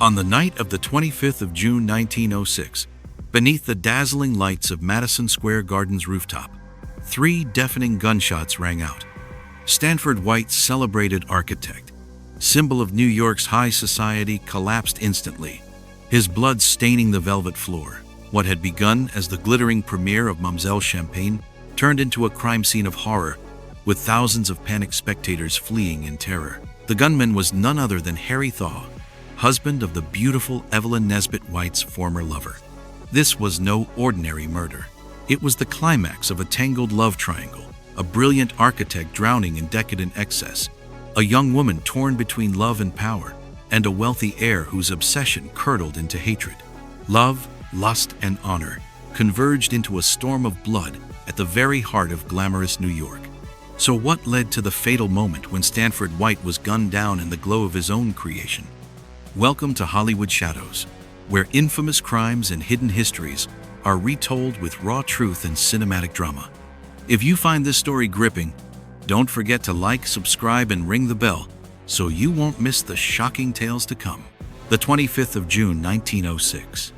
On the night of the 25th of June 1906, beneath the dazzling lights of Madison Square Garden's rooftop, 3 deafening gunshots rang out. Stanford White, celebrated architect, symbol of New York's high society, collapsed instantly, his blood staining the velvet floor. What had begun as the glittering premiere of Mlle. Champagne turned into a crime scene of horror, with thousands of panicked spectators fleeing in terror. The gunman was none other than Harry Thaw, husband of the beautiful Evelyn Nesbit, White's former lover. This was no ordinary murder. It was the climax of a tangled love triangle, a brilliant architect drowning in decadent excess, a young woman torn between love and power, and a wealthy heir whose obsession curdled into hatred. Love, lust, and honor converged into a storm of blood at the very heart of glamorous New York. So what led to the fatal moment when Stanford White was gunned down in the glow of his own creation? Welcome to Hollywood Shadows, where infamous crimes and hidden histories are retold with raw truth and cinematic drama. If you find this story gripping, don't forget to like, subscribe, and ring the bell so you won't miss the shocking tales to come. The 25th of June 1906.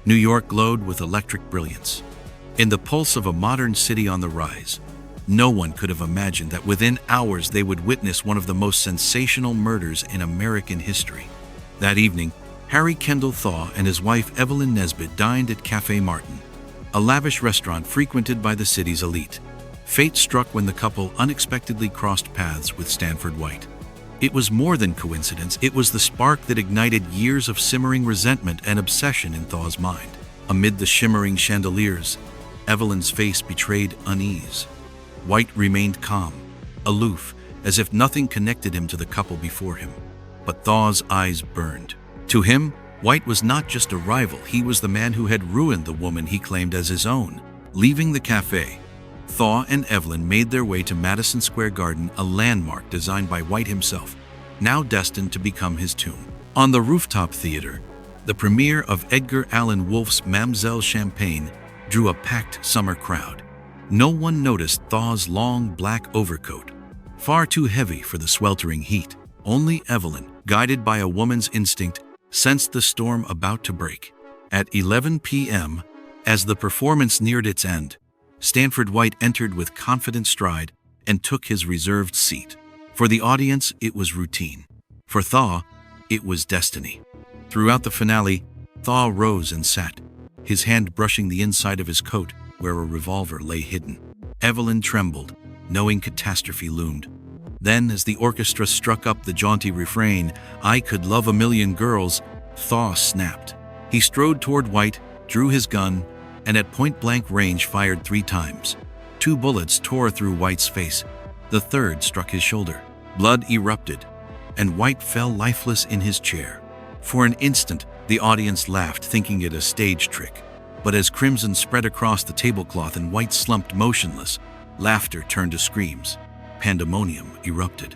New York glowed with electric brilliance. In the pulse of a modern city on the rise, no one could have imagined that within hours they would witness one of the most sensational murders in American history. That evening, Harry Thaw and his wife Evelyn Nesbit dined at Café Martin, a lavish restaurant frequented by the city's elite. Fate struck when the couple unexpectedly crossed paths with Stanford White. It was more than coincidence, it was the spark that ignited years of simmering resentment and obsession in Thaw's mind. Amid the shimmering chandeliers, Evelyn's face betrayed unease. White remained calm, aloof, as if nothing connected him to the couple before him. But Thaw's eyes burned. To him, White was not just a rival, he was the man who had ruined the woman he claimed as his own. Leaving the cafe, Thaw and Evelyn made their way to Madison Square Garden, a landmark designed by White himself, now destined to become his tomb. On the rooftop theater, the premiere of Edgar Allan Wolff's Mlle. Champagne drew a packed summer crowd. No one noticed Thaw's long black overcoat, far too heavy for the sweltering heat. Only Evelyn, guided by a woman's instinct, sensed the storm about to break. At 11 p.m., as the performance neared its end, Stanford White entered with confident stride and took his reserved seat. For the audience, it was routine. For Thaw, it was destiny. Throughout the finale, Thaw rose and sat, his hand brushing the inside of his coat where a revolver lay hidden. Evelyn trembled, knowing catastrophe loomed. Then, as the orchestra struck up the jaunty refrain, "I could love a million girls," Thaw snapped. He strode toward White, drew his gun, and at point-blank range fired 3 times. 2 bullets tore through White's face. The third struck his shoulder. Blood erupted, and White fell lifeless in his chair. For an instant, the audience laughed, thinking it a stage trick. But as crimson spread across the tablecloth and White slumped motionless, laughter turned to screams. Pandemonium erupted.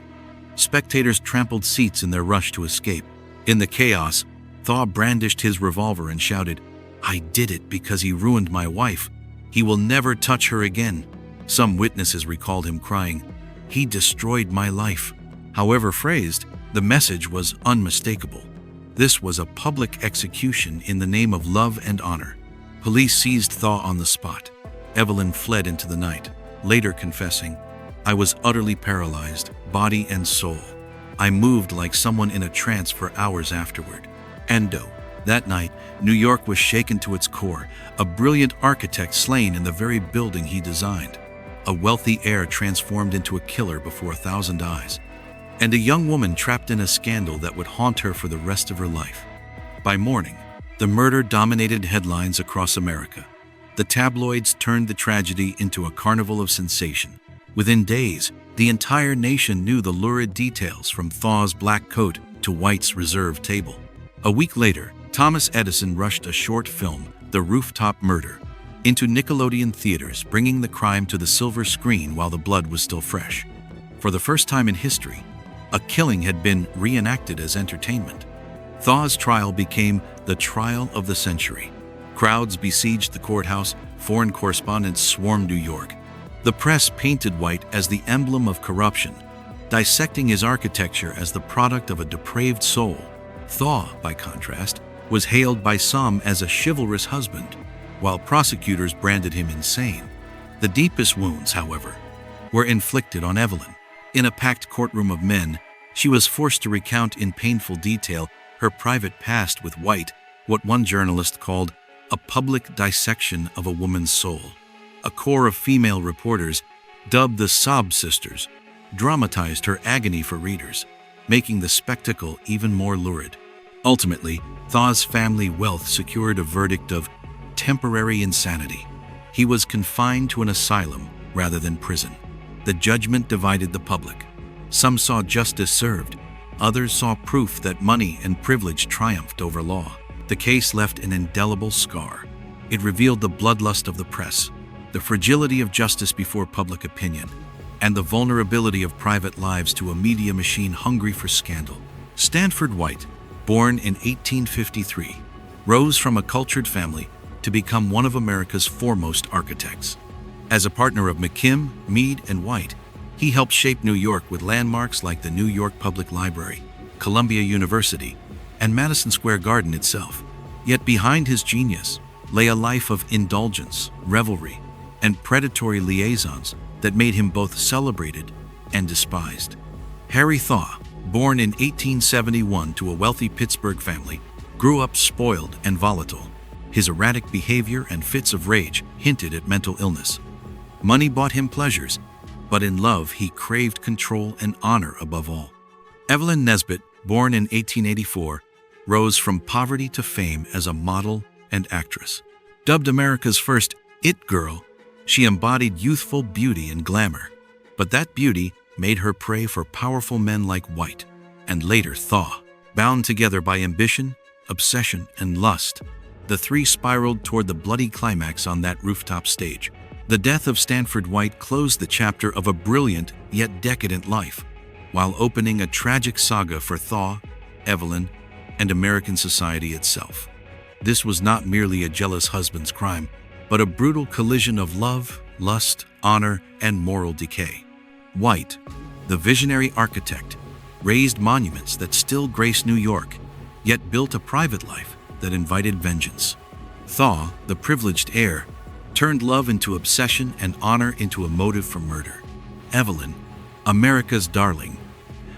Spectators trampled seats in their rush to escape. In the chaos, Thaw brandished his revolver and shouted, "I did it because he ruined my wife. He will never touch her again." Some witnesses recalled him crying, "He destroyed my life." However phrased, the message was unmistakable. This was a public execution in the name of love and honor. Police seized Thaw on the spot. Evelyn fled into the night, later confessing, "I was utterly paralyzed, body and soul. I moved like someone in a trance for hours afterward." Endo. That night, New York was shaken to its core, a brilliant architect slain in the very building he designed, a wealthy heir transformed into a killer before 1,000 eyes, and a young woman trapped in a scandal that would haunt her for the rest of her life. By morning, the murder dominated headlines across America. The tabloids turned the tragedy into a carnival of sensation. Within days, the entire nation knew the lurid details, from Thaw's black coat to White's reserved table. A week later, Thomas Edison rushed a short film, The Rooftop Murder, into Nickelodeon theaters, bringing the crime to the silver screen while the blood was still fresh. For the first time in history, a killing had been reenacted as entertainment. Thaw's trial became the trial of the century. Crowds besieged the courthouse, foreign correspondents swarmed New York. The press painted White as the emblem of corruption, dissecting his architecture as the product of a depraved soul. Thaw, by contrast, was hailed by some as a chivalrous husband, while prosecutors branded him insane. The deepest wounds, however, were inflicted on Evelyn. In a packed courtroom of men, she was forced to recount in painful detail her private past with White, what one journalist called a public dissection of a woman's soul. A corps of female reporters, dubbed the Sob Sisters, dramatized her agony for readers, making the spectacle even more lurid. Ultimately, Thaw's family wealth secured a verdict of temporary insanity. He was confined to an asylum rather than prison. The judgment divided the public. Some saw justice served. Others saw proof that money and privilege triumphed over law. The case left an indelible scar. It revealed the bloodlust of the press, the fragility of justice before public opinion, and the vulnerability of private lives to a media machine hungry for scandal. Stanford White, born in 1853, rose from a cultured family to become one of America's foremost architects. As a partner of McKim, Mead, and White, he helped shape New York with landmarks like the New York Public Library, Columbia University, and Madison Square Garden itself. Yet behind his genius lay a life of indulgence, revelry, and predatory liaisons that made him both celebrated and despised. Harry Thaw, born in 1871 to a wealthy Pittsburgh family, grew up spoiled and volatile. His erratic behavior and fits of rage hinted at mental illness. Money bought him pleasures, but in love he craved control and honor above all. Evelyn Nesbit, born in 1884, rose from poverty to fame as a model and actress. Dubbed America's first it girl, she embodied youthful beauty and glamour. But that beauty made her prey for powerful men like White, and later Thaw. Bound together by ambition, obsession, and lust, the three spiraled toward the bloody climax on that rooftop stage. The death of Stanford White closed the chapter of a brilliant yet decadent life, while opening a tragic saga for Thaw, Evelyn, and American society itself. This was not merely a jealous husband's crime, but a brutal collision of love, lust, honor, and moral decay. White, the visionary architect, raised monuments that still grace New York, yet built a private life that invited vengeance. Thaw, the privileged heir, turned love into obsession and honor into a motive for murder. Evelyn, America's darling,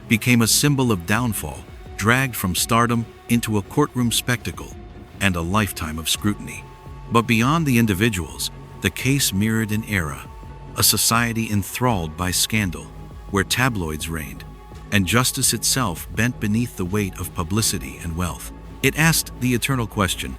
became a symbol of downfall, dragged from stardom into a courtroom spectacle and a lifetime of scrutiny. But beyond the individuals, the case mirrored an era, a society enthralled by scandal, where tabloids reigned, and justice itself bent beneath the weight of publicity and wealth. It asked the eternal question: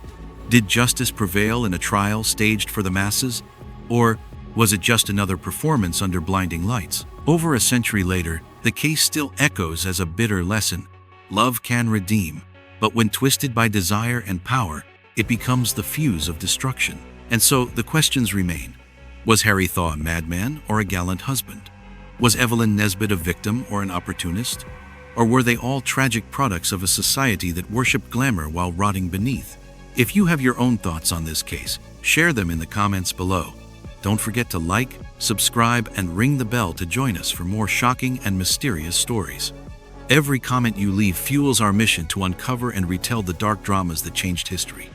did justice prevail in a trial staged for the masses, or was it just another performance under blinding lights? Over a century later, the case still echoes as a bitter lesson. Love can redeem, but when twisted by desire and power, it becomes the fuse of destruction. And so the questions remain. Was Harry Thaw a madman or a gallant husband? Was Evelyn Nesbit a victim or an opportunist? Or were they all tragic products of a society that worshipped glamour while rotting beneath? If you have your own thoughts on this case, share them in the comments below. Don't forget to like, subscribe, and ring the bell to join us for more shocking and mysterious stories. Every comment you leave fuels our mission to uncover and retell the dark dramas that changed history.